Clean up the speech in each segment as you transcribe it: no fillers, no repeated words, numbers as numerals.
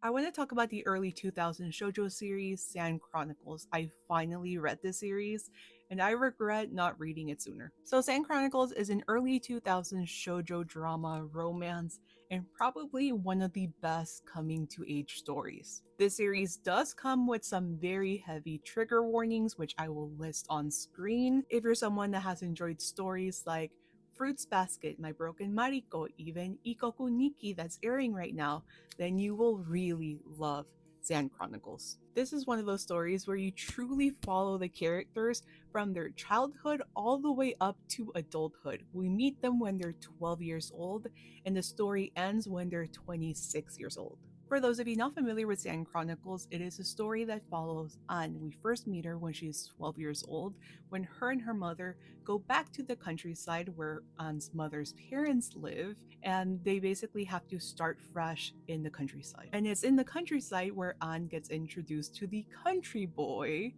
I want to talk about the early 2000s shoujo series, Sand Chronicles. I finally read this series, and I regret not reading it sooner. So, Sand Chronicles is an early 2000s shoujo drama romance and probably one of the best coming to age stories. This series does come with some very heavy trigger warnings, which I will list on screen. If you're someone that has enjoyed stories like Fruits Basket, My Broken Mariko, even Ikoku Nikki that's airing right now, then you will really love Sand Chronicles. This is one of those stories where you truly follow the characters from their childhood all the way up to adulthood. We meet them when they're 12 years old, and the story ends when they're 26 years old. For those of you not familiar with Sand Chronicles, it is a story that follows Anne. We first meet her when she is 12 years old, when her and her mother go back to the countryside where Anne's mother's parents live, and they basically have to start fresh in the countryside. And it's in the countryside where Anne gets introduced to the country boy,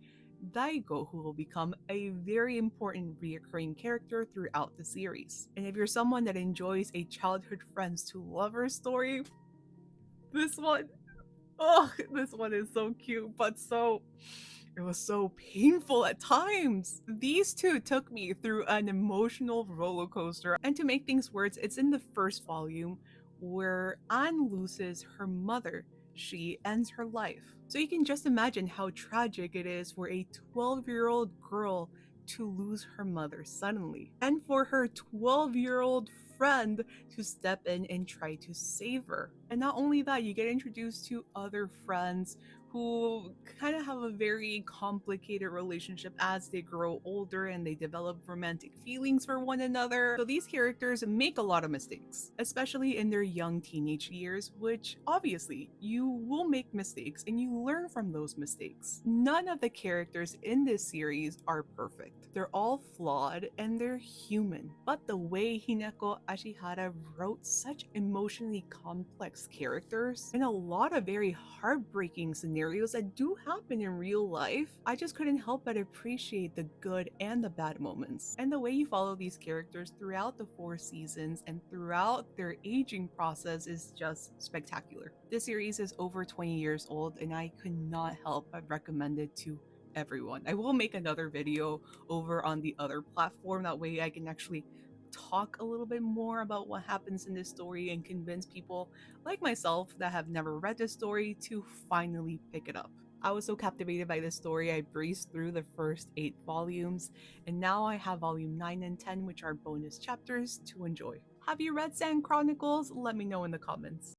Daigo, who will become a very important reoccurring character throughout the series. And if you're someone that enjoys a childhood friends to lovers story, this one, this one is so cute, but it was so painful at times. These two took me through an emotional roller coaster. And to make things worse, it's in the first volume where Anne loses her mother. She ends her life. So you can just imagine how tragic it is for a 12-year-old girl to lose her mother suddenly, and for her 12-year-old friend to step in and try to save her. And not only that, you get introduced to other friends who kind of have a very complicated relationship as they grow older and they develop romantic feelings for one another. So these characters make a lot of mistakes, especially in their young teenage years, which obviously you will make mistakes and you learn from those mistakes. None of the characters in this series are perfect. They're all flawed and they're human. But the way Hinako Ashihara wrote such emotionally complex characters and a lot of very heartbreaking scenarios that do happen in real life, I just couldn't help but appreciate the good and the bad moments. And the way you follow these characters throughout the 4 seasons and throughout their aging process is just spectacular. This series is over 20 years old and I could not help but recommend it to everyone. I will make another video over on the other platform, that way I can actually talk a little bit more about what happens in this story and convince people like myself that have never read this story to finally pick it up. I was so captivated by this story, I breezed through the first 8 volumes, and now I have volume 9 and 10, which are bonus chapters to enjoy. Have you read Sand Chronicles? Let me know in the comments.